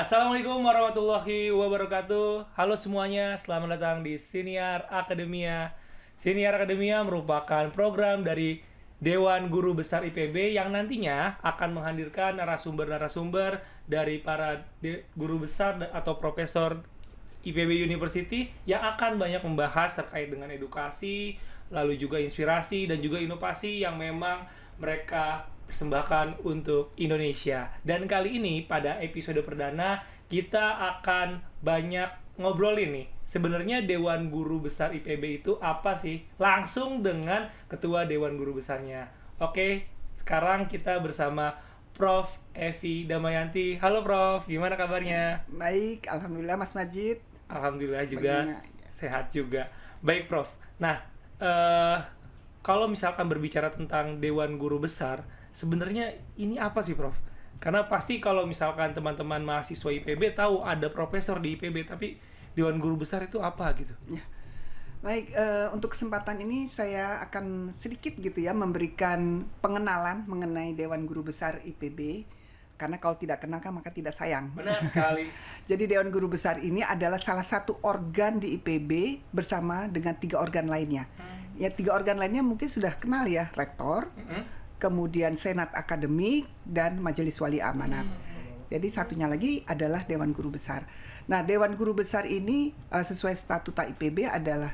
Assalamualaikum warahmatullahi wabarakatuh. Halo semuanya, selamat datang di Siniar Akademia. Siniar Akademia merupakan program dari Dewan Guru Besar IPB yang nantinya akan menghadirkan narasumber-narasumber dari para guru besar atau profesor IPB University yang akan banyak membahas terkait dengan edukasi, lalu juga inspirasi dan juga inovasi yang memang mereka persembahkan untuk Indonesia. Dan kali ini pada episode perdana kita akan banyak ngobrolin nih. Sebenarnya Dewan Guru Besar IPB itu apa sih? Langsung dengan Ketua Dewan Guru Besarnya. Oke, sekarang kita bersama Prof. Evi Damayanti. Halo Prof, gimana kabarnya? Baik, alhamdulillah Mas Majid. Alhamdulillah juga. Bagaimana? Sehat juga. Baik Prof. Nah, kalau misalkan berbicara tentang Dewan Guru Besar, sebenarnya ini apa sih Prof? Karena pasti kalau misalkan teman-teman mahasiswa IPB tahu ada profesor di IPB, tapi Dewan Guru Besar itu apa gitu? Ya. Baik, untuk kesempatan ini saya akan sedikit gitu ya memberikan pengenalan mengenai Dewan Guru Besar IPB. Karena kalau tidak kenal kan maka tidak sayang. Benar sekali. Jadi Dewan Guru Besar ini adalah salah satu organ di IPB bersama dengan 3 organ lainnya. Ya, 3 organ lainnya mungkin sudah kenal ya, rektor, kemudian senat akademik, dan majelis wali amanat. Jadi satunya lagi adalah Dewan Guru Besar. Nah, Dewan Guru Besar ini sesuai statuta IPB adalah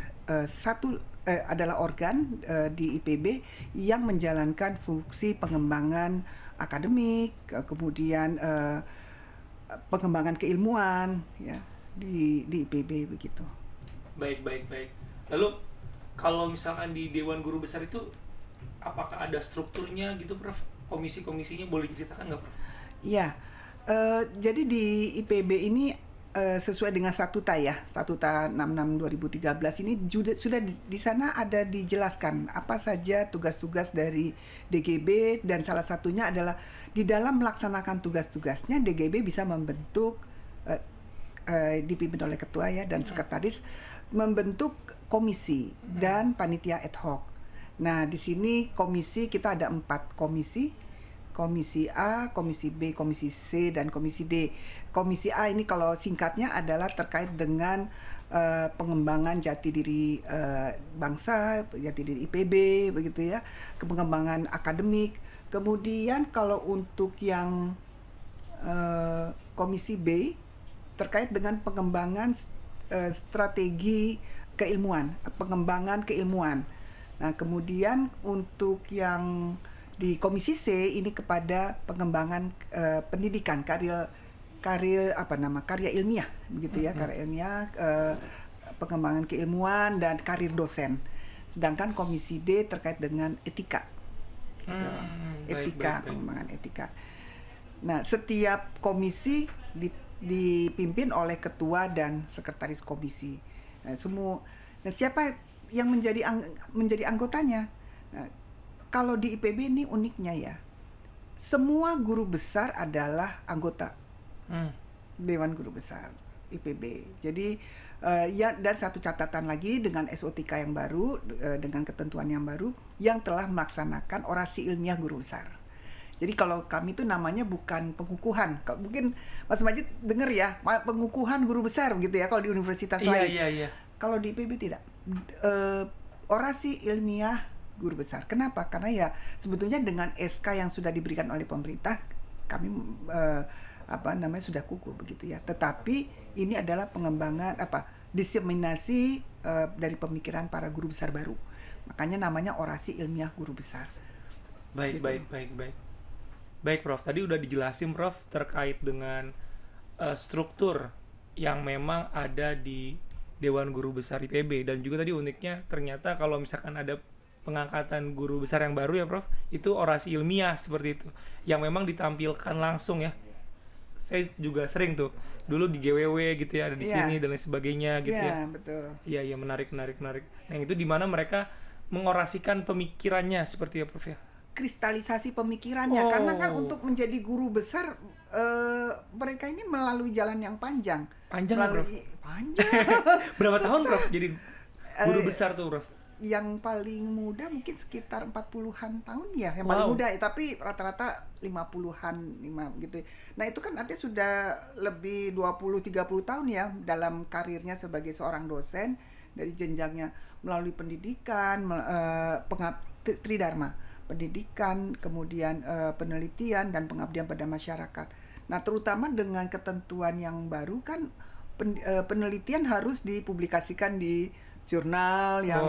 adalah organ di IPB yang menjalankan fungsi pengembangan akademik, kemudian pengembangan keilmuan ya di IPB begitu. Baik. Lalu kalau misalkan di Dewan Guru Besar itu apakah ada strukturnya gitu Prof? Komisi-komisinya boleh diceritakan nggak Prof? Iya, jadi di IPB ini sesuai dengan statuta ya, statuta 66/2013 ini sudah di sana ada dijelaskan apa saja tugas-tugas dari DGB, dan salah satunya adalah di dalam melaksanakan tugas-tugasnya DGB bisa membentuk dipimpin oleh ketua ya dan sekretaris, membentuk komisi dan panitia ad hoc. Nah, di sini komisi kita ada 4 komisi. Komisi A, Komisi B, Komisi C, dan Komisi D. Komisi A ini kalau singkatnya adalah terkait dengan pengembangan jati diri bangsa, jati diri IPB, begitu ya, pengembangan akademik. Kemudian kalau untuk yang Komisi B terkait dengan pengembangan strategi keilmuan, pengembangan keilmuan. Nah, kemudian untuk yang di Komisi C ini kepada pengembangan pendidikan, karya ilmiah begitu ya, karya ilmiah, pengembangan keilmuan dan karir dosen. Sedangkan Komisi D terkait dengan etika. Gitu. Etika, pengembangan etika. Nah, setiap komisi dipimpin oleh ketua dan sekretaris komisi. Nah, siapa yang menjadi anggotanya? Nah, kalau di IPB ini uniknya ya, semua guru besar adalah anggota Dewan Guru Besar IPB. Jadi ya, dan satu catatan lagi dengan SOTK yang baru, dengan ketentuan yang baru yang telah melaksanakan orasi ilmiah guru besar. Jadi kalau kami itu namanya bukan pengukuhan. Mungkin Mas Majid dengar ya, pengukuhan guru besar gitu ya kalau di universitas lain. Iya. Kalau di IPB tidak. Orasi ilmiah guru besar. Kenapa? Karena ya sebetulnya dengan SK yang sudah diberikan oleh pemerintah, kami sudah kukuh begitu ya. Tetapi ini adalah pengembangan diseminasi dari pemikiran para guru besar baru. Makanya namanya orasi ilmiah guru besar. Baik. Baik Prof, tadi udah dijelasin Prof terkait dengan struktur yang memang ada di Dewan Guru Besar IPB, dan juga tadi uniknya ternyata kalau misalkan ada pengangkatan guru besar yang baru ya Prof, itu orasi ilmiah seperti itu yang memang ditampilkan langsung ya. Saya juga sering tuh dulu di GWW gitu ya, ada di sini dan lain sebagainya gitu ya. Iya, betul. Iya, menarik. Nah, itu di mana mereka mengorasikan pemikirannya seperti ya Prof ya. Kristalisasi pemikirannya, karena kan untuk menjadi guru besar mereka ini melalui jalan yang panjang. Panjang. Panjang. Berapa tahun Prof jadi guru besar tuh Prof? yang paling muda mungkin sekitar 40-an tahun ya, yang paling muda, tapi rata-rata 50-an gitu. Nah, itu kan artinya sudah lebih 20-30 tahun ya dalam karirnya sebagai seorang dosen, dari jenjangnya melalui pendidikan, tridharma, pendidikan, kemudian penelitian dan pengabdian pada masyarakat. Nah, terutama dengan ketentuan yang baru kan penelitian harus dipublikasikan di jurnal yang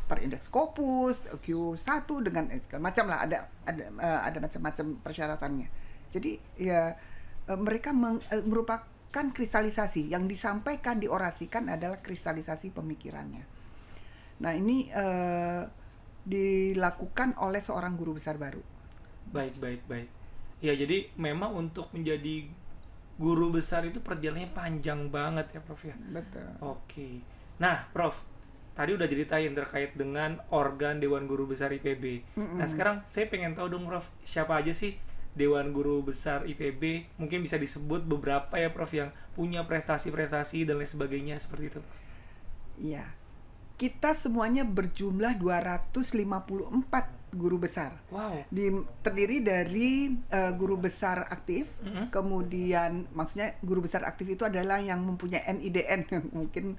terindeks Scopus, Q1 dengan segala macam lah, ada macam-macam persyaratannya. Jadi ya mereka merupakan kristalisasi yang disampaikan, diorasikan adalah kristalisasi pemikirannya. Nah, ini dilakukan oleh seorang guru besar baru. Baik. Ya, jadi memang untuk menjadi guru besar itu perjalanannya panjang banget ya, Prof ya. Betul. Oke. Nah, Prof, tadi udah ceritain terkait dengan organ Dewan Guru Besar IPB. Nah, sekarang saya pengen tahu dong, Prof, siapa aja sih Dewan Guru Besar IPB? Mungkin bisa disebut beberapa ya, Prof, yang punya prestasi-prestasi dan lain sebagainya seperti itu. Iya. Kita semuanya berjumlah 254 guru besar. Wow. Terdiri dari guru besar aktif, kemudian maksudnya guru besar aktif itu adalah yang mempunyai NIDN, mungkin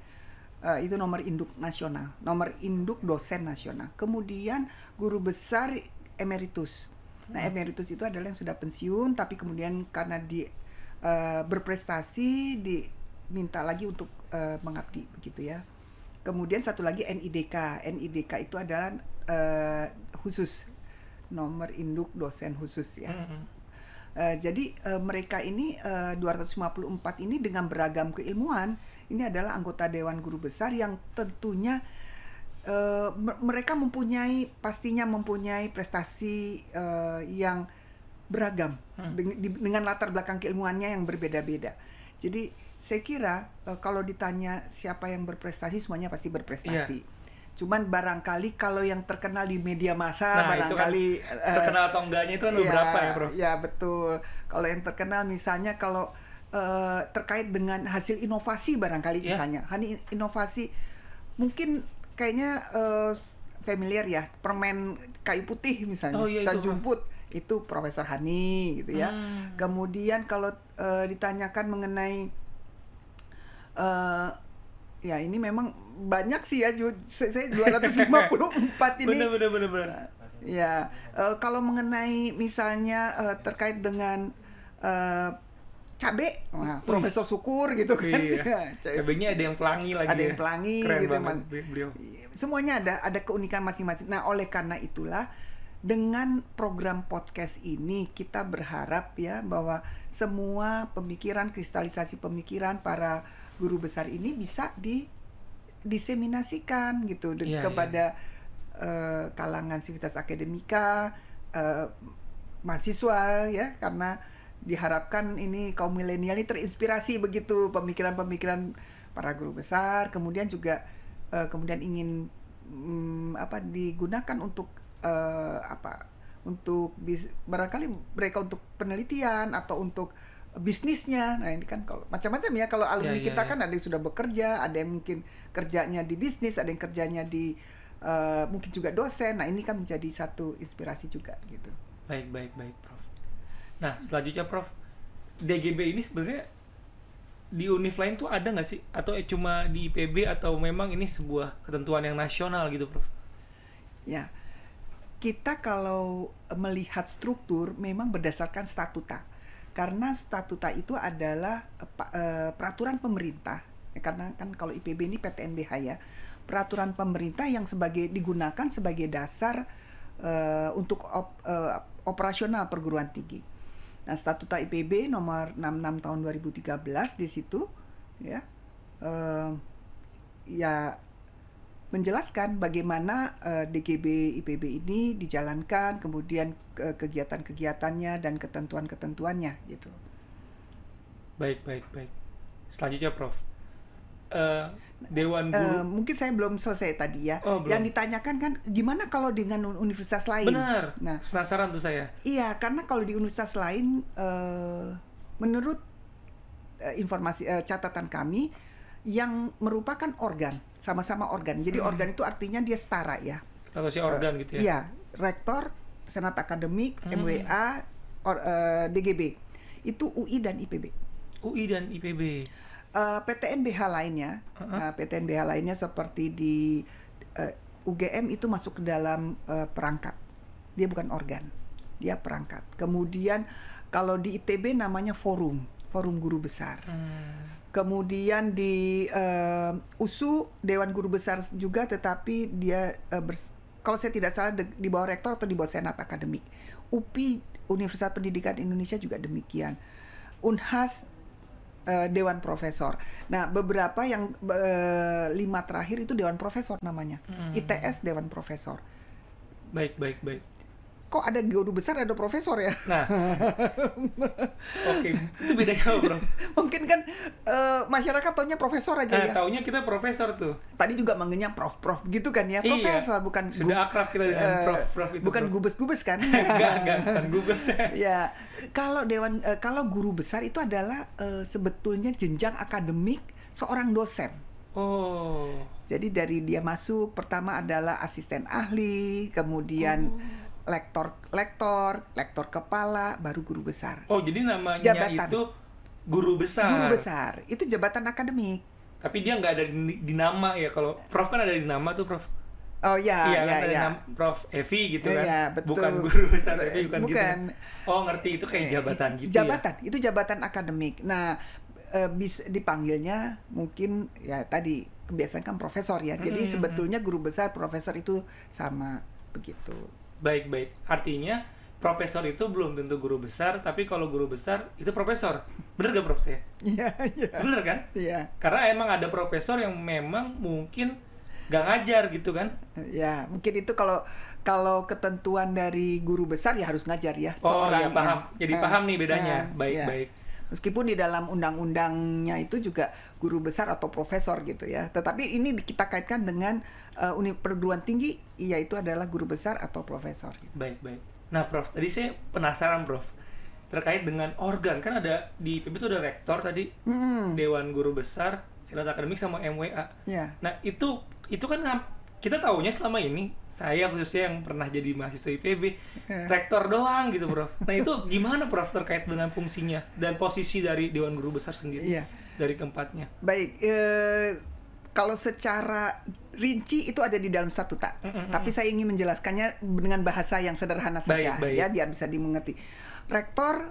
itu nomor induk nasional, nomor induk dosen nasional. Kemudian guru besar emeritus. Nah, emeritus itu adalah yang sudah pensiun tapi kemudian karena berprestasi diminta lagi untuk mengabdi begitu ya. Kemudian satu lagi NIDK. NIDK itu adalah khusus, nomor induk dosen khusus ya. Jadi mereka ini 254 ini dengan beragam keilmuan, ini adalah anggota Dewan Guru Besar yang tentunya mereka pastinya mempunyai prestasi yang beragam dengan latar belakang keilmuannya yang berbeda-beda. Jadi saya kira kalau ditanya siapa yang berprestasi, semuanya pasti berprestasi. Yeah. Cuman barangkali kalau yang terkenal di media massa, barangkali itu kan terkenal atau enggaknya itu kan beberapa ya, Prof? Ya, betul. Kalau yang terkenal misalnya kalau terkait dengan hasil inovasi barangkali misalnya. Hani inovasi mungkin kayaknya familiar ya, permen kayu putih misalnya, Jumput itu Profesor Hani gitu ya. Kemudian kalau ditanyakan mengenai ya ini memang banyak sih ya, saya 254 ini. Benar. Ya, kalau mengenai misalnya terkait dengan cabe, Profesor Syukur gitu kan. Iya. Cabenya ada yang pelangi lagi. Ada yang pelangi. Keren gitu banget beliau. Semuanya ada keunikan masing-masing. Nah, oleh karena itulah dengan program podcast ini kita berharap ya bahwa semua pemikiran, kristalisasi pemikiran para guru besar ini bisa diseminasikan gitu kepada kalangan sivitas akademika, mahasiswa ya, karena diharapkan ini kaum milenial ini terinspirasi begitu pemikiran-pemikiran para guru besar, kemudian juga kemudian ingin digunakan untuk barangkali mereka untuk penelitian atau untuk bisnisnya. Nah, ini kan kalau macam-macam ya, kalau alumni kita kan ada yang sudah bekerja, ada yang mungkin kerjanya di bisnis, ada yang kerjanya di mungkin juga dosen. Nah, ini kan menjadi satu inspirasi juga gitu. Baik, Prof. Nah, selanjutnya Prof, DGB ini sebenarnya di univ lain tuh ada nggak sih? Atau cuma di IPB atau memang ini sebuah ketentuan yang nasional gitu, Prof? Ya, kita kalau melihat struktur memang berdasarkan statuta. Karena statuta itu adalah peraturan pemerintah. Karena kan kalau IPB ini PTNBH ya, peraturan pemerintah yang digunakan sebagai dasar untuk operasional perguruan tinggi. Nah, statuta IPB nomor 66 tahun 2013 di situ ya menjelaskan bagaimana DGB IPB ini dijalankan, kemudian kegiatan-kegiatannya dan ketentuan-ketentuannya gitu. Baik. Selanjutnya Prof, Dewan Guru. Mungkin saya belum selesai tadi ya. Yang ditanyakan kan gimana kalau dengan universitas lain? Benar. Nah, penasaran tuh saya. Iya, karena kalau di universitas lain, menurut informasi catatan kami, yang merupakan organ, sama-sama organ. Jadi organ itu artinya dia setara ya. Statusnya organ gitu ya. Iya, rektor, senat akademik, MWA, DGB. Itu UI dan IPB. UI dan IPB. PTNBH lainnya, PTNBH lainnya seperti di UGM itu masuk ke dalam perangkat. Dia bukan organ, dia perangkat. Kemudian kalau di ITB namanya forum guru besar. Kemudian di USU Dewan Guru Besar juga, tetapi dia kalau saya tidak salah di bawah rektor atau di bawah senat akademik. UPI Universitas Pendidikan Indonesia juga demikian. Unhas Dewan Profesor. Nah, beberapa yang 5 terakhir itu Dewan Profesor namanya. ITS Dewan Profesor. Baik. Kok ada guru besar ada profesor ya? Nah, oke, itu bedanya apa, Bro? Mungkin kan masyarakat taunya profesor aja ya. Taunya kita profesor tuh. Tadi juga manggilnya prof gitu kan ya, profesor bukan. Sudah akrab kita dengan prof itu. Bukan gubes kan? Enggak, bukan gubes. Ya, kalau guru besar itu adalah sebetulnya jenjang akademik seorang dosen. Oh. Jadi dari dia masuk pertama adalah asisten ahli, kemudian lektor kepala, baru guru besar. Oh, jadi namanya jabatan. itu guru besar. Guru besar itu jabatan akademik. Tapi dia nggak ada di nama ya. Kalau Prof kan ada di nama tuh, Prof. Oh ya. Prof Evi gitu kan. Ya, betul. Bukan guru besar Evi, bukan gitu. Oh, ngerti, itu kayak jabatan gitu. Itu jabatan akademik. Nah, bisa dipanggilnya mungkin ya tadi kebiasaan kan profesor ya. Jadi sebetulnya guru besar profesor itu sama begitu. Baik. Artinya profesor itu belum tentu guru besar, tapi kalau guru besar itu profesor. Bener gak, Prof? Iya. Bener kan? Iya. Karena emang ada profesor yang memang mungkin gak ngajar gitu kan? Ya, mungkin itu kalau ketentuan dari guru besar ya harus ngajar ya. Oh iya, paham. Jadi paham nih bedanya. Baik. Meskipun di dalam undang-undangnya itu juga guru besar atau profesor gitu ya. Tetapi ini kita kaitkan dengan perguruan tinggi, yaitu adalah guru besar atau profesor. Gitu. Baik. Nah, Prof, tadi saya penasaran, Prof, terkait dengan organ. Kan ada di IPB itu ada rektor tadi, Dewan Guru Besar, senat akademik sama MWA. Yeah. Nah, itu kan kita taunya selama ini, saya khususnya yang pernah jadi mahasiswa IPB, rektor doang gitu, Prof. Nah, itu gimana, Prof, terkait dengan fungsinya dan posisi dari Dewan Guru Besar sendiri dari keempatnya? Baik, kalau secara rinci itu ada di dalam statuta, tapi saya ingin menjelaskannya dengan bahasa yang sederhana saja, ya, biar bisa dimengerti. Rektor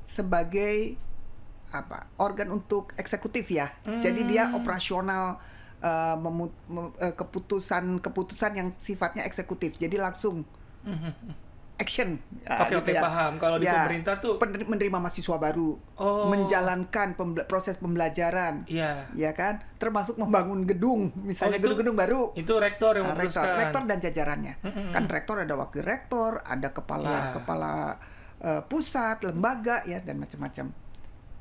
sebagai organ untuk eksekutif ya, jadi dia operasional. Keputusan yang sifatnya eksekutif, jadi langsung action. Oke, paham. Kalau di pemerintah tuh menerima mahasiswa baru, menjalankan proses pembelajaran, ya kan, termasuk membangun gedung, misalnya gedung-gedung baru. Itu rektor yang memutuskan. Rektor dan jajarannya. Kan rektor ada wakil rektor, ada kepala pusat, lembaga ya, dan macam-macam.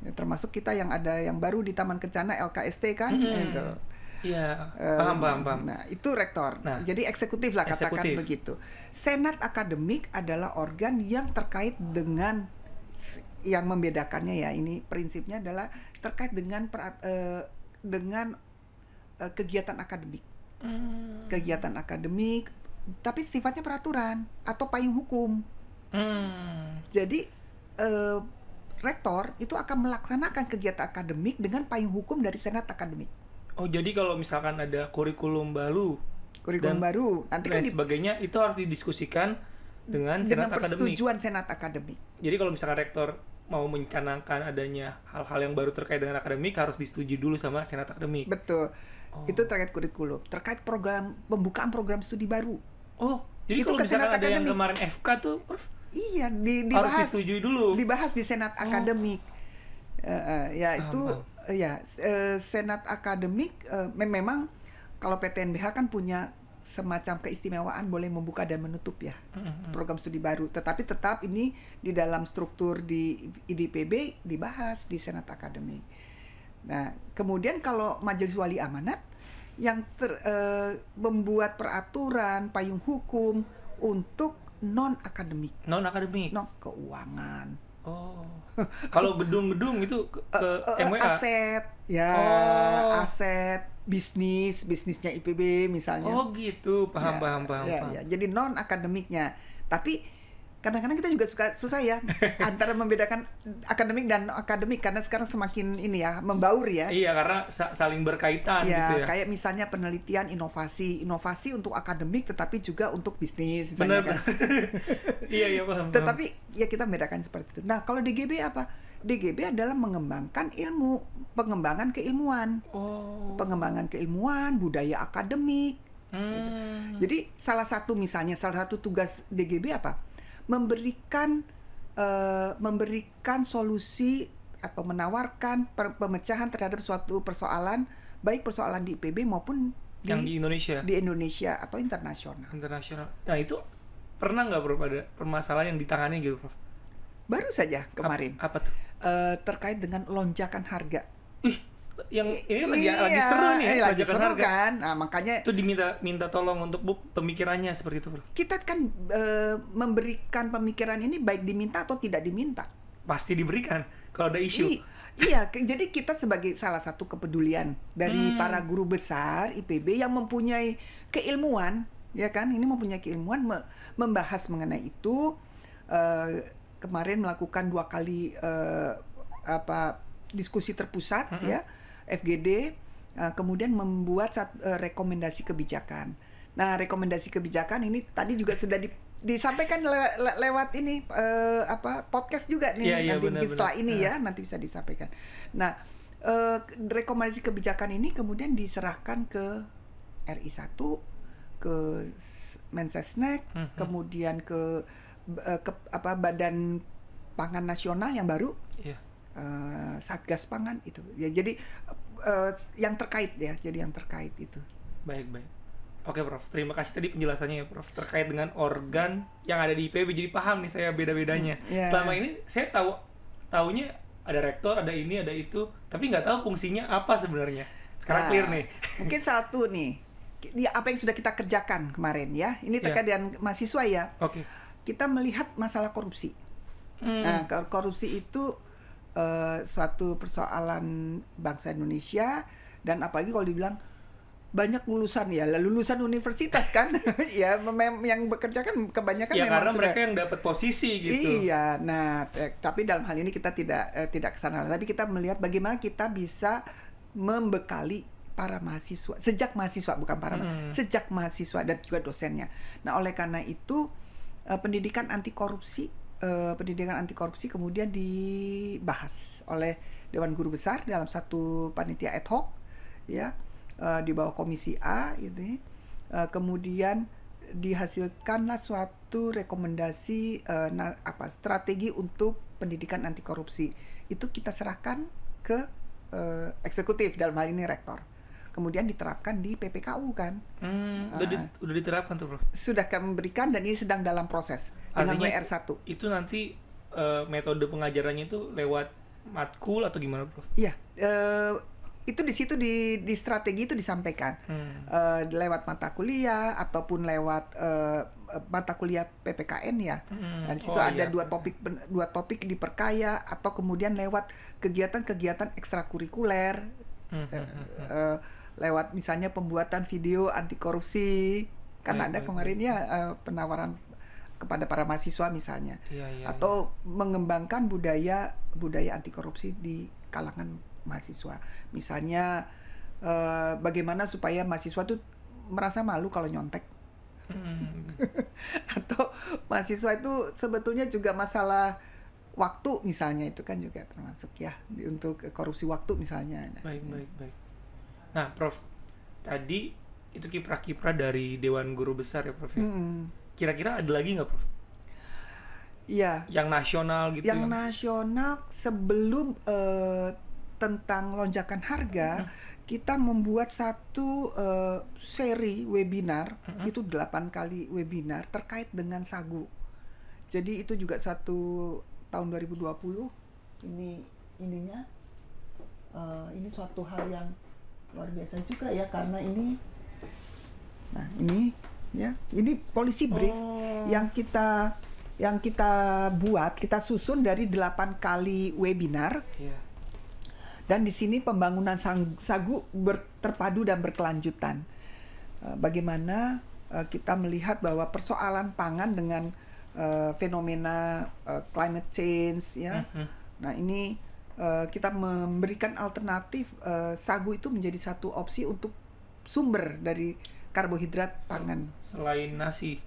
Ya, termasuk kita yang ada yang baru di Taman Kencana LKST kan, itu. Iya, paham. Nah, itu rektor. Jadi eksekutif lah, katakan begitu. Senat akademik adalah organ yang terkait dengan, yang membedakannya ya, ini prinsipnya adalah terkait dengan kegiatan akademik. Kegiatan akademik, tapi sifatnya peraturan atau payung hukum. Jadi rektor itu akan melaksanakan kegiatan akademik dengan payung hukum dari senat akademik. Oh, jadi kalau misalkan ada kurikulum baru nanti kan sebagainya itu harus didiskusikan dengan senat akademik. Persetujuan senat akademik. Jadi kalau misalkan rektor mau mencanangkan adanya hal-hal yang baru terkait dengan akademik harus disetujui dulu sama senat akademik. Betul. Itu terkait kurikulum, terkait pembukaan program studi baru. Oh, jadi kalau misalkan ada yang kemarin FK tuh, Prof? Iya, harus disetujui dulu. Dibahas di senat akademik. Senat akademik memang kalau PTNBH kan punya semacam keistimewaan boleh membuka dan menutup ya program studi baru, tetapi tetap ini di dalam struktur di IDPB dibahas di senat akademik. Nah, kemudian kalau majelis wali amanat yang membuat peraturan payung hukum untuk non akademik, keuangan, Oh. Kalau gedung-gedung itu ke MWA. Aset, ya, Oh. aset bisnisnya IPB misalnya. Oh gitu, paham. Ya. Jadi non akademiknya. Tapi kadang-kadang kita juga susah ya antara membedakan akademik dan akademik karena sekarang semakin ini ya membaur ya. Iya, karena saling berkaitan Ya, gitu ya. kayak misalnya penelitian inovasi untuk akademik tetapi juga untuk bisnis misalnya Benar. kan. Iya, paham. Tetapi ya kita membedakan seperti itu. Nah, kalau DGB apa? DGB adalah mengembangkan ilmu, pengembangan keilmuan. Oh. Pengembangan keilmuan, budaya akademik. Gitu. Jadi salah satu tugas DGB apa? Memberikan solusi atau menawarkan pemecahan terhadap suatu persoalan, baik persoalan di IPB maupun yang di Indonesia atau internasional. Nah, itu pernah nggak Prof ada permasalahan yang ditangani gitu Prof? Baru saja kemarin. Apa tuh? Terkait dengan lonjakan harga. Yang ini lagi seru nih ya, lagi lonjakan seru harga. kan. Nah, makanya itu minta tolong untuk pemikirannya seperti itu Prof. Kita kan memberikan pemikiran ini baik diminta atau tidak diminta. Pasti diberikan kalau ada isu. Iya, jadi kita sebagai salah satu kepedulian dari para guru besar IPB yang mempunyai keilmuan, ya kan? Ini mempunyai keilmuan membahas mengenai itu. Kemarin melakukan 2 kali diskusi terpusat ya, FGD, kemudian membuat rekomendasi kebijakan. Nah, rekomendasi kebijakan ini tadi juga sudah disampaikan lewat ini podcast juga nih, nanti mungkin setelah ini ya nanti bisa disampaikan. Nah, rekomendasi kebijakan ini kemudian diserahkan ke RI1, ke Mensesnek, kemudian ke Badan Pangan Nasional yang baru, Satgas Pangan itu ya. Jadi yang terkait ya, jadi yang terkait itu. Baik. Oke Prof, terima kasih tadi penjelasannya ya Prof terkait dengan organ yang ada di IPB. Jadi paham nih saya beda-bedanya. Selama ini saya taunya ada rektor, ada ini, ada itu, tapi nggak tahu fungsinya apa sebenarnya. Sekarang clear nih. Mungkin satu nih, apa yang sudah kita kerjakan kemarin ya. Ini terkait dengan mahasiswa ya. Oke. Kita melihat masalah korupsi. Nah, korupsi itu suatu persoalan bangsa Indonesia, dan apalagi kalau dibilang banyak lulusan universitas kan ya, yang bekerja kan kebanyakan ya, memang karena sudah, mereka yang dapat posisi gitu. Iya, nah tapi dalam hal ini kita tidak kesana, tapi kita melihat bagaimana kita bisa membekali para mahasiswa sejak mahasiswa dan juga dosennya. Nah, oleh karena itu pendidikan anti korupsi kemudian dibahas oleh Dewan Guru Besar dalam satu panitia ad hoc ya, di bawah Komisi A gitu. Kemudian dihasilkanlah suatu rekomendasi strategi untuk pendidikan anti korupsi. Itu kita serahkan ke eksekutif, dalam hal ini rektor. Kemudian diterapkan di PPKU kan. Udah diterapkan tuh Prof? Sudah kami berikan dan ini sedang dalam proses dengan WR1. Itu nanti metode pengajarannya itu lewat matkul atau gimana Prof? Iya, itu di situ di strategi itu disampaikan lewat mata kuliah ataupun lewat mata kuliah PPKN ya. Nah, di situ ada dua topik diperkaya, atau kemudian lewat kegiatan-kegiatan ekstrakurikuler, lewat misalnya pembuatan video anti korupsi, karena ada kemarin ya penawaran kepada para mahasiswa misalnya, atau mengembangkan budaya anti korupsi di kalangan mahasiswa. Misalnya bagaimana supaya mahasiswa tuh merasa malu kalau nyontek. Atau mahasiswa itu sebetulnya juga masalah waktu misalnya, itu kan juga termasuk ya untuk korupsi waktu misalnya. Baik. Nah, Prof, tadi itu kiprah-kiprah dari Dewan Guru Besar ya Prof. Kira-kira ada lagi nggak Prof? Iya. Yang nasional gitu. Yang nasional sebelum tentang lonjakan harga, kita membuat satu seri webinar, itu 8 kali webinar terkait dengan sagu. Jadi itu juga satu tahun 2020. Ininya ini suatu hal yang luar biasa juga ya, karena ini policy brief yang kita yang kita buat, kita susun dari 8 kali webinar. Dan di sini pembangunan sagu terpadu dan berkelanjutan. Bagaimana kita melihat bahwa persoalan pangan dengan fenomena climate change, ya. Nah, ini kita memberikan alternatif sagu itu menjadi satu opsi untuk sumber dari karbohidrat pangan. Selain nasi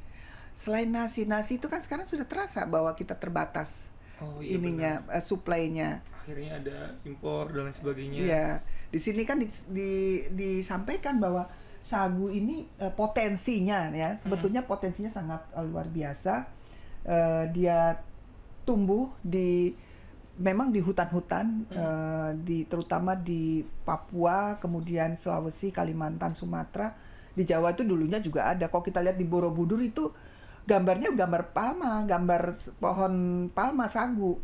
Nasi itu kan sekarang sudah terasa bahwa kita terbatas supply-nya. Akhirnya ada impor dan lain sebagainya. Iya, di sini kan disampaikan bahwa sagu ini potensinya, ya, sebetulnya potensinya sangat luar biasa. Dia tumbuh memang di hutan-hutan, terutama di Papua, kemudian Sulawesi, Kalimantan, Sumatera. Di Jawa itu dulunya juga ada. Kalau kita lihat di Borobudur itu gambarnya gambar palma, gambar pohon palma sagu.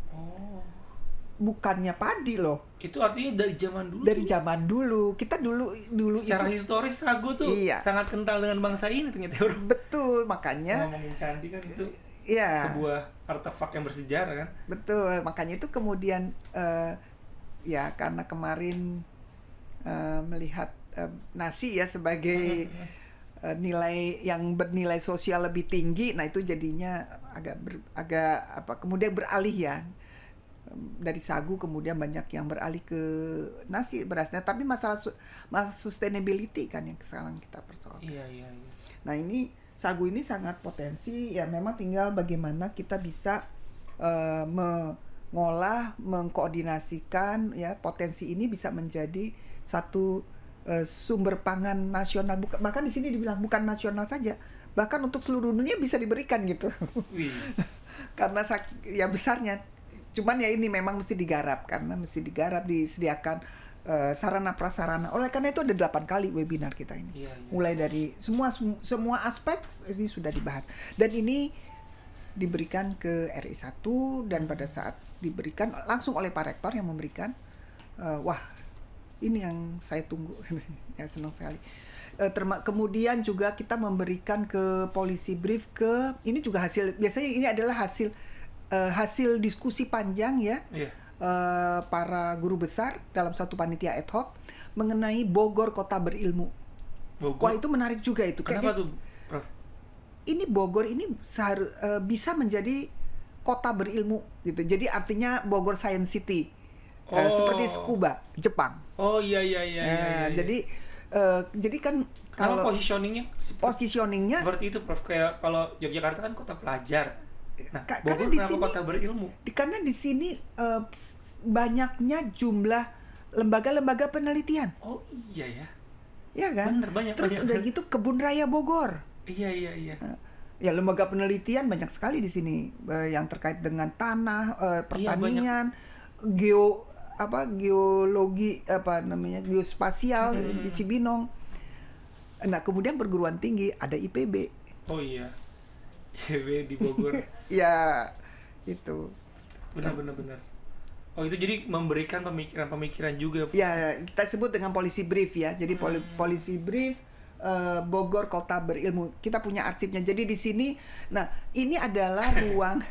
Bukannya padi loh. Itu artinya dari zaman dulu. Dari zaman dulu. Kita dulu secara itu historis sagu tuh sangat kental dengan bangsa ini ternyata. Betul, makanya ngomongin candi kan itu sebuah artefak yang bersejarah kan. Betul, makanya itu kemudian karena kemarin melihat nasi ya sebagai nilai yang bernilai sosial lebih tinggi, nah itu jadinya kemudian beralih ya dari sagu, kemudian banyak yang beralih ke nasi berasnya, tapi masalah sustainability kan yang sekarang kita persoalkan. Iya. Nah, ini sagu ini sangat potensi, ya memang tinggal bagaimana kita bisa mengolah, mengkoordinasikan, ya potensi ini bisa menjadi satu sumber pangan nasional, bahkan di sini dibilang bukan nasional saja, bahkan untuk seluruh dunia bisa diberikan gitu. Karena ya besarnya, cuman ya ini memang mesti digarap, disediakan sarana prasarana. Oleh karena itu ada 8 kali webinar kita ini. Mulai dari semua aspek ini sudah dibahas. Dan ini diberikan ke RI 1, dan pada saat diberikan langsung oleh Pak Rektor yang memberikan, ini yang saya tunggu. Ya, senang sekali. Kemudian juga kita memberikan ke policy brief ini juga biasanya ini adalah hasil diskusi panjang ya. Para guru besar dalam satu panitia ad hoc mengenai Bogor Kota Berilmu. Wah, itu menarik juga itu. Kenapa tuh, Prof? Ini Bogor ini bisa menjadi kota berilmu gitu. Jadi artinya Bogor Science City. Seperti Tsukuba, Jepang. Iya. Jadi kan kalau positioningnya seperti itu, Prof. Kayak kalau Yogyakarta kan kota pelajar. Nah, karena Bogor kenapa kota berilmu? Karena di sini banyaknya jumlah lembaga-lembaga penelitian. Oh iya ya. Ya kan? Bener, banyak. Terus udah gitu Kebun Raya Bogor. Iya. Ya, lembaga penelitian banyak sekali di sini yang terkait dengan tanah, pertanian, geologi, geospasial di Cibinong. Nah, kemudian perguruan tinggi ada IPB. Oh iya. IPB di Bogor. Ya, itu. Benar. Oh, itu jadi memberikan pemikiran juga. Ya, kita sebut dengan policy brief ya. Jadi policy brief Bogor Kota Berilmu. Kita punya arsipnya. Jadi di sini, nah ini adalah ruang.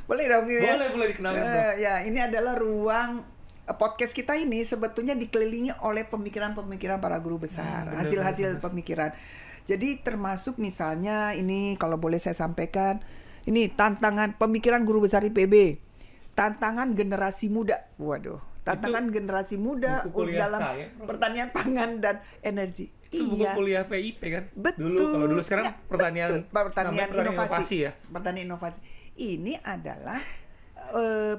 Boleh dong ya? Boleh dikenalin, Bro. Ya, ini adalah ruang podcast kita ini sebetulnya dikelilingi oleh pemikiran-pemikiran para guru besar, hasil-hasil pemikiran. Jadi termasuk misalnya ini kalau boleh saya sampaikan, ini tantangan pemikiran guru besar IPB, tantangan generasi muda. Waduh, tantangan generasi muda dalam pertanian pangan dan energi. Itu buku kuliah PIP kan? Betul. Dulu sekarang ya, pertanian inovasi ya. Pertanian inovasi. Ini adalah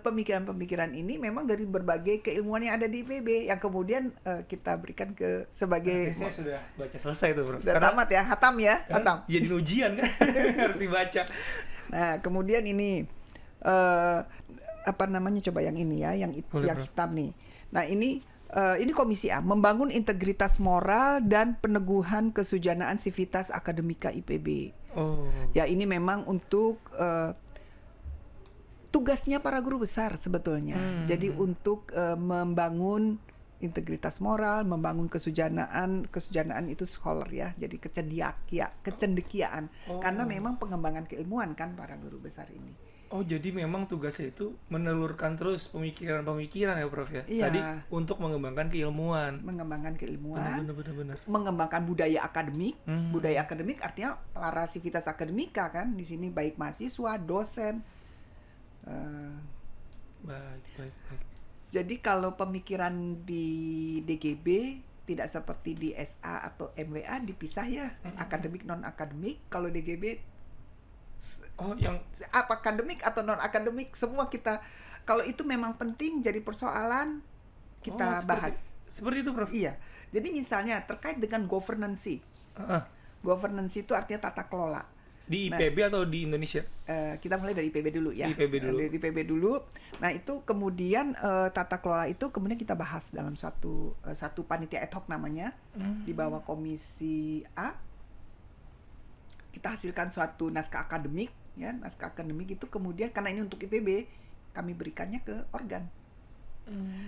pemikiran-pemikiran ini memang dari berbagai keilmuan yang ada di IPB yang kemudian kita berikan sebagai. Saya sudah baca selesai tuh, Bro. Sudah tamat ya, hatam. Jadi ujian kan, harus dibaca. Nah, kemudian ini coba yang ini ya, yang hitam nih. Nah, ini Komisi A, membangun integritas moral dan peneguhan kesujanaan sivitas akademika IPB. Ya, ini memang untuk tugasnya para guru besar sebetulnya. Jadi untuk membangun integritas moral, membangun kesujanaan itu scholar ya. Jadi kecendekiaan. Karena memang pengembangan keilmuan kan para guru besar ini. Oh, jadi memang tugasnya itu menelurkan terus pemikiran-pemikiran ya, Prof ya. Iya. Tadi untuk mengembangkan keilmuan. Mengembangkan keilmuan, Benar. mengembangkan budaya akademik. Budaya akademik artinya para sivitas akademika kan di sini, baik mahasiswa, dosen. Baik. Jadi kalau pemikiran di DGB tidak seperti di SA atau MWA dipisah ya, akademik non akademik. Kalau DGB Yang apa akademik atau non akademik semua kita, kalau itu memang penting jadi persoalan kita bahas. Seperti itu, Prof. Iya. Jadi misalnya terkait dengan governance. Governance itu artinya tata kelola. Di IPB atau di Indonesia? Kita mulai dari IPB dulu ya. Di IPB dulu. Dari IPB dulu. Nah, itu kemudian tata kelola itu kemudian kita bahas dalam satu panitia ad hoc namanya, di bawah komisi A. Kita hasilkan suatu naskah akademik ya. Naskah akademik itu kemudian karena ini untuk IPB, kami berikannya ke organ.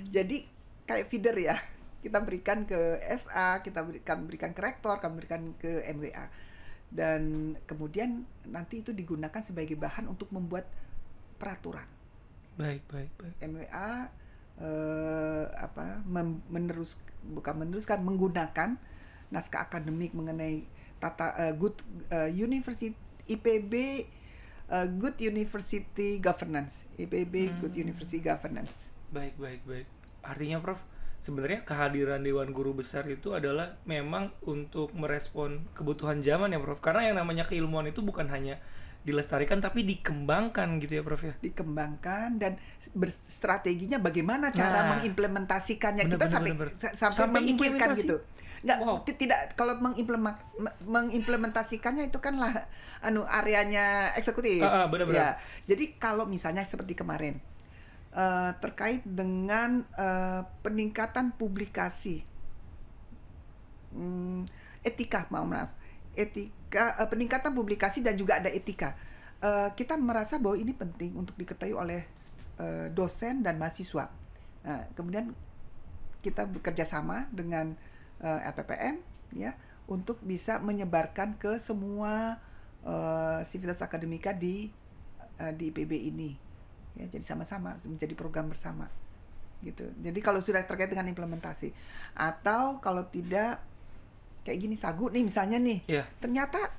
Jadi kayak feeder ya. Kita berikan ke SA, kami berikan ke rektor, kami berikan ke MWA. Dan kemudian nanti itu digunakan sebagai bahan untuk membuat peraturan. Baik. MWA meneruskan menggunakan naskah akademik mengenai tata good university IPB good university governance. IPB good university governance. Baik. Artinya, Prof, sebenarnya kehadiran Dewan Guru Besar itu adalah memang untuk merespon kebutuhan zaman ya, Prof. Karena yang namanya keilmuan itu bukan hanya dilestarikan tapi dikembangkan gitu ya, Prof ya. Dikembangkan dan strateginya bagaimana cara mengimplementasikannya. Kita sampai memikirkan gitu. Tidak, kalau mengimplementasikannya itu kan lah areanya eksekutif. Benar. Ya. Jadi kalau misalnya seperti kemarin terkait dengan peningkatan publikasi, peningkatan publikasi dan juga ada etika. Kita merasa bahwa ini penting untuk diketahui oleh dosen dan mahasiswa. Kemudian kita bekerja sama dengan LPPM ya untuk bisa menyebarkan ke semua sivitas akademika di IPB ini. Ya, jadi sama-sama menjadi program bersama gitu. Jadi kalau sudah terkait dengan implementasi atau kalau tidak kayak gini Sagu nih misalnya nih, ternyata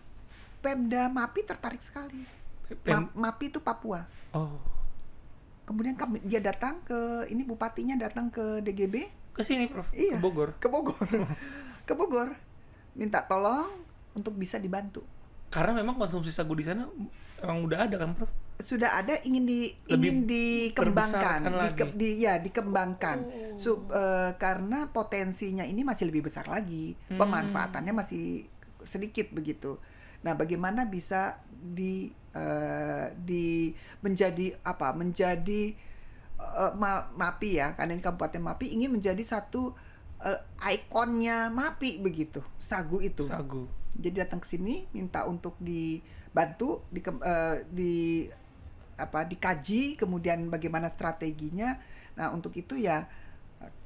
Pemda MAPI tertarik sekali. MAPI itu Papua. Kemudian dia datang ke bupatinya datang ke DGB. Ke sini, Prof. Iya, Ke Bogor. Ke Bogor. Minta tolong untuk bisa dibantu. Karena memang konsumsi sagu di sana emang udah ada kan, Prof? Sudah ada, ingin dikembangkan, dikembangkan. Karena potensinya ini masih lebih besar lagi, pemanfaatannya masih sedikit begitu. Nah, bagaimana bisa menjadi MAPI ya, karena ini Kabupaten MAPI ingin menjadi satu ikonnya MAPI begitu, sagu itu. Jadi datang ke sini minta untuk dibantu, dikaji, kemudian bagaimana strateginya. Nah, untuk itu ya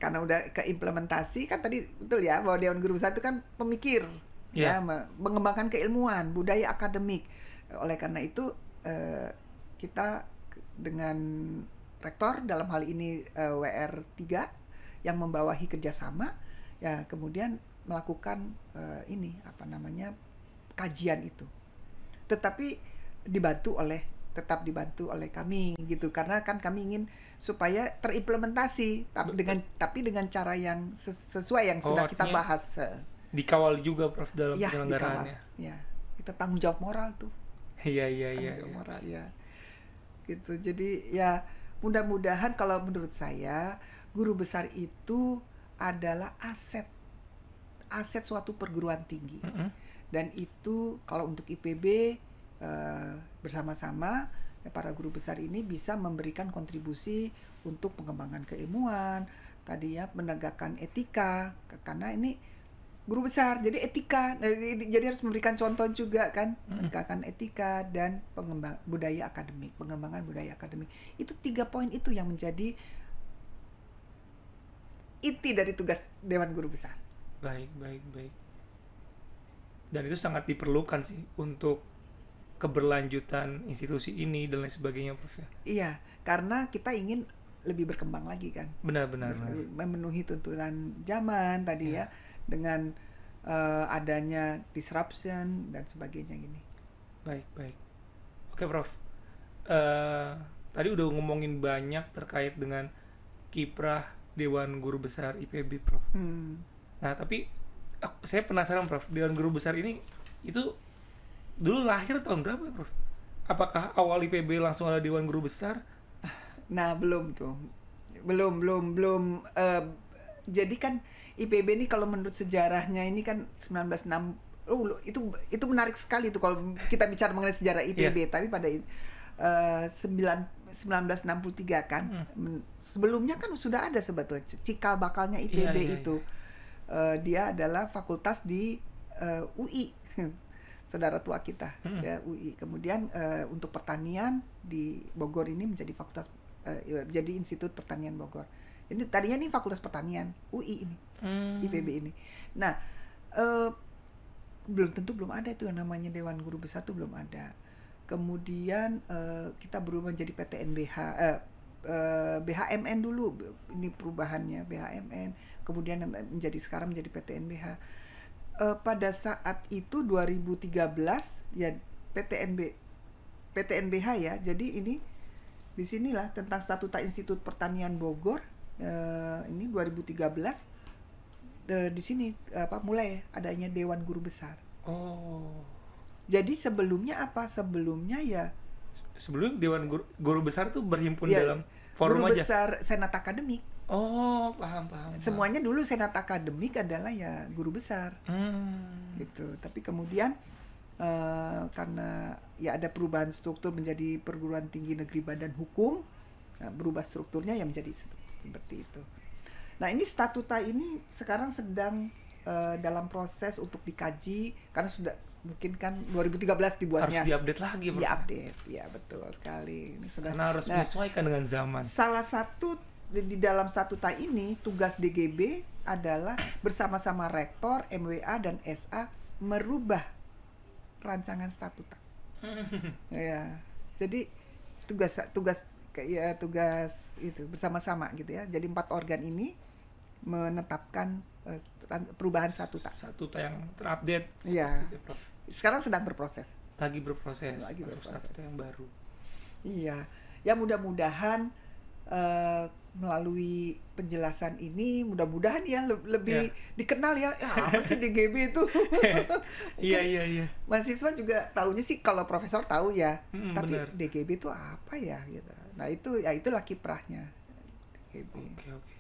karena udah keimplementasi kan tadi betul ya bahwa Dewan Guru Besar itu kan pemikir ya, mengembangkan keilmuan, budaya akademik. Oleh karena itu kita dengan rektor dalam hal ini WR 3 yang membawahi kerjasama ya, kemudian melakukan kajian itu. Tetapi tetap dibantu oleh kami gitu, karena kan kami ingin supaya terimplementasi tapi dengan cara yang sesuai yang sudah kita bahas. Dikawal juga, Prof, dalam penyelenggaraannya. Ya, kita tanggung jawab moral tuh. Iya. Moral ya. Gitu. Jadi ya mudah-mudahan kalau menurut saya guru besar itu adalah aset suatu perguruan tinggi. Dan itu kalau untuk IPB bersama-sama para guru besar ini bisa memberikan kontribusi untuk pengembangan keilmuan, tadi ya menegakkan etika, karena ini guru besar jadi etika, jadi harus memberikan contoh juga kan, menegakkan etika dan pengembangan budaya akademik. Itu 3 poin itu yang menjadi inti dari tugas Dewan Guru Besar. Baik. Dan itu sangat diperlukan sih untuk keberlanjutan institusi ini dan lain sebagainya, Prof ya. Iya, karena kita ingin lebih berkembang lagi kan. Benar. Memenuhi tuntutan zaman tadi ya, dengan adanya disruption dan sebagainya gini. Baik. Oke, Prof. Tadi udah ngomongin banyak terkait dengan kiprah Dewan Guru Besar IPB, Prof. Nah, tapi saya penasaran, Prof. Dewan Guru Besar ini itu dulu lahir tahun berapa, Prof? Apakah awal IPB langsung ada Dewan Guru Besar? Nah, belum tuh. Belum. Jadi kan IPB ini kalau menurut sejarahnya ini kan 1960. Itu menarik sekali tuh kalau kita bicara mengenai sejarah IPB. Tapi pada 1963 kan. Sebelumnya kan sudah ada sebetulnya cikal bakalnya IPB itu. Dia adalah fakultas di UI. Saudara tua kita ya, UI. Kemudian untuk pertanian di Bogor ini menjadi fakultas jadi Institut Pertanian Bogor. Jadi tadinya ini Fakultas Pertanian UI ini, IPB ini. Nah, belum ada itu yang namanya Dewan Guru Besar, itu belum ada. Kemudian kita berubah menjadi PTNBH, BHMN dulu, ini perubahannya BHMN. Kemudian sekarang menjadi PTNBH. Pada saat itu 2013 ya PTNBH ya. Jadi ini disinilah tentang Statuta Institut Pertanian Bogor. Ini 2013 di sini mulai adanya Dewan Guru Besar. Oh. Jadi sebelumnya apa? Sebelumnya Dewan Guru Besar tuh berhimpun dalam forum Guru aja. Besar Senat Akademik. Oh, paham. Semuanya dulu Senat Akademik adalah ya guru besar. Gitu. Tapi kemudian karena ya ada perubahan struktur menjadi perguruan tinggi negeri badan hukum, berubah strukturnya ya menjadi seperti itu. Nah, ini statuta ini sekarang sedang dalam proses untuk dikaji karena sudah mungkin kan 2013 dibuatnya. Harus diupdate lagi, Bro. Diupdate, ya betul sekali. Ini sedang, karena harus menyesuaikan dengan zaman. Salah satu di dalam statuta ini tugas DGB adalah bersama-sama rektor, MWA dan SA merubah rancangan statuta. Ya, jadi tugas itu bersama-sama gitu ya. Jadi 4 organ ini menetapkan perubahan statuta. Statuta yang terupdate. Ya. Sekarang sedang berproses. Lagi berproses. Untuk statuta yang baru. Iya. Ya mudah-mudahan melalui penjelasan ini mudah-mudahan ya lebih dikenal ya. Apa sih DGB itu? Iya. Mahasiswa juga tahunya sih kalau profesor tahu ya. Tapi benar. DGB itu apa ya gitu. Nah, itulah kiprahnya DGB. Oke.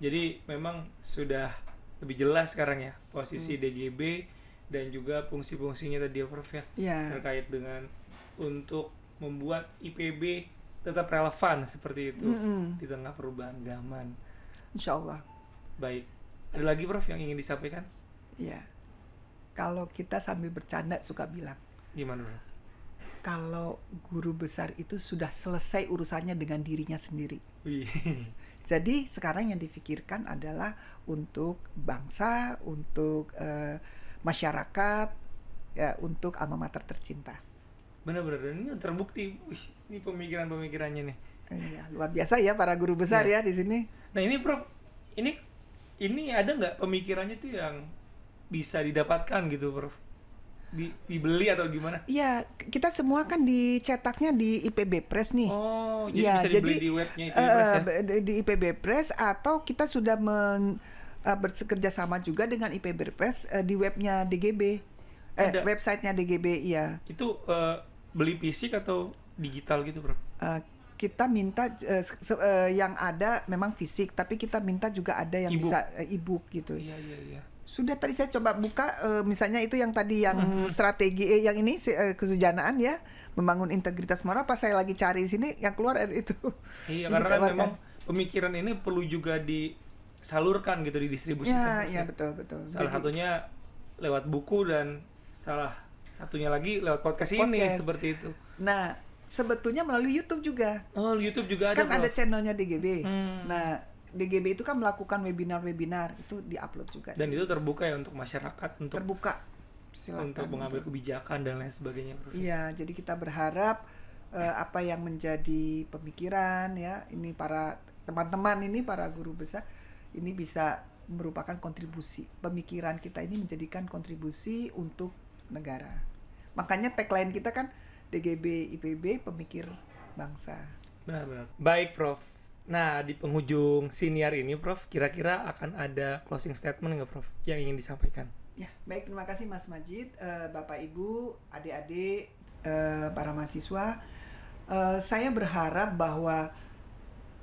Jadi memang sudah lebih jelas sekarang ya posisi DGB dan juga fungsi-fungsinya tadi ya, Prof ya. Terkait dengan untuk membuat IPB tetap relevan seperti itu di tengah perubahan zaman. Insya Allah. Baik. Ada lagi, Prof, yang ingin disampaikan? Iya. Kalau kita sambil bercanda suka bilang. Gimana, Prof? Kalau guru besar itu sudah selesai urusannya dengan dirinya sendiri. Wih. Jadi sekarang yang difikirkan adalah untuk bangsa, untuk masyarakat, ya untuk alma mater tercinta. Benar-benar, dan ini terbukti. Wih, ini pemikiran-pemikirannya nih. Iya, luar biasa ya para guru besar ya di sini. Nah ini, Prof, ini ada nggak pemikirannya tuh yang bisa didapatkan gitu, Prof? Dibeli atau gimana? Iya, kita semua kan dicetaknya di IPB Press nih. Oh, jadi bisa dibeli di webnya IPB Press ya? Di IPB Press, atau kita sudah bekerja sama juga dengan IPB Press di webnya DGB. Websitenya DGB, iya. Itu beli fisik atau digital gitu, Bro? Kita minta yang ada memang fisik, tapi kita minta juga ada yang bisa e-book gitu. Iya. Sudah tadi saya coba buka misalnya itu yang tadi yang strategi yang ini kesujanaan ya, membangun integritas moral. Pas saya lagi cari di sini yang keluar itu. Iya, karena memang pemikiran ini perlu juga disalurkan gitu, didistribusikan. Iya, betul. Salah satunya lewat buku dan salah satunya lagi lewat podcast ini seperti itu. Nah, sebetulnya melalui YouTube juga. Oh, YouTube juga ada. Kan ada channelnya DGB. Nah, DGB itu kan melakukan webinar itu diupload juga. Dan itu terbuka ya untuk masyarakat, untuk terbuka. untuk mengambil kebijakan dan lain sebagainya, Prof. Iya, jadi kita berharap apa yang menjadi pemikiran ya, ini para teman-teman ini, para guru besar ini bisa merupakan kontribusi. Pemikiran kita ini menjadikan kontribusi untuk negara. Makanya tagline kita kan DGB IPB Pemikir Bangsa. Benar-benar. Baik, Prof. Nah, di penghujung siniar ini, Prof, kira-kira akan ada closing statement nggak, Prof, yang ingin disampaikan? Ya, baik, terima kasih Mas Majid, Bapak Ibu, adik-adik, para mahasiswa. Saya berharap bahwa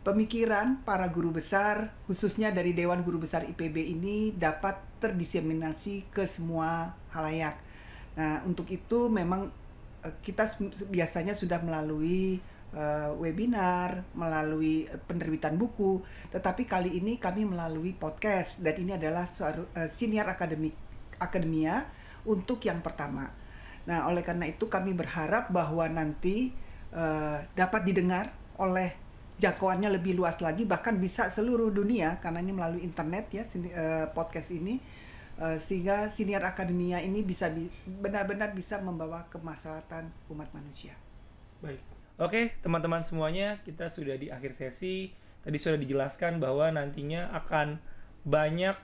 pemikiran para guru besar, khususnya dari Dewan Guru Besar IPB ini dapat terdiseminasi ke semua halayak. Nah, untuk itu memang kita biasanya sudah melalui webinar, melalui penerbitan buku, tetapi kali ini kami melalui podcast, dan ini adalah siniar akademia untuk yang pertama. Nah, oleh karena itu kami berharap bahwa nanti dapat didengar oleh jangkauannya lebih luas lagi, bahkan bisa seluruh dunia, karena ini melalui internet ya, podcast ini, sehingga siniar akademia ini bisa benar-benar bisa membawa kemaslahatan umat manusia. Baik. Oke, teman-teman semuanya, kita sudah di akhir sesi. Tadi sudah dijelaskan bahwa nantinya akan banyak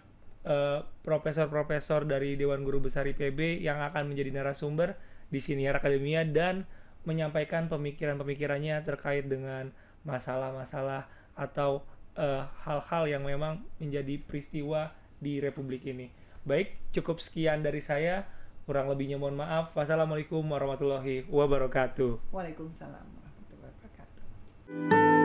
profesor-profesor dari Dewan Guru Besar IPB yang akan menjadi narasumber di Siniar Akademia dan menyampaikan pemikiran-pemikirannya terkait dengan masalah-masalah atau hal-hal yang memang menjadi peristiwa di Republik ini. Baik, cukup sekian dari saya. Kurang lebihnya mohon maaf. Wassalamualaikum warahmatullahi wabarakatuh. Waalaikumsalam warahmatullahi wabarakatuh.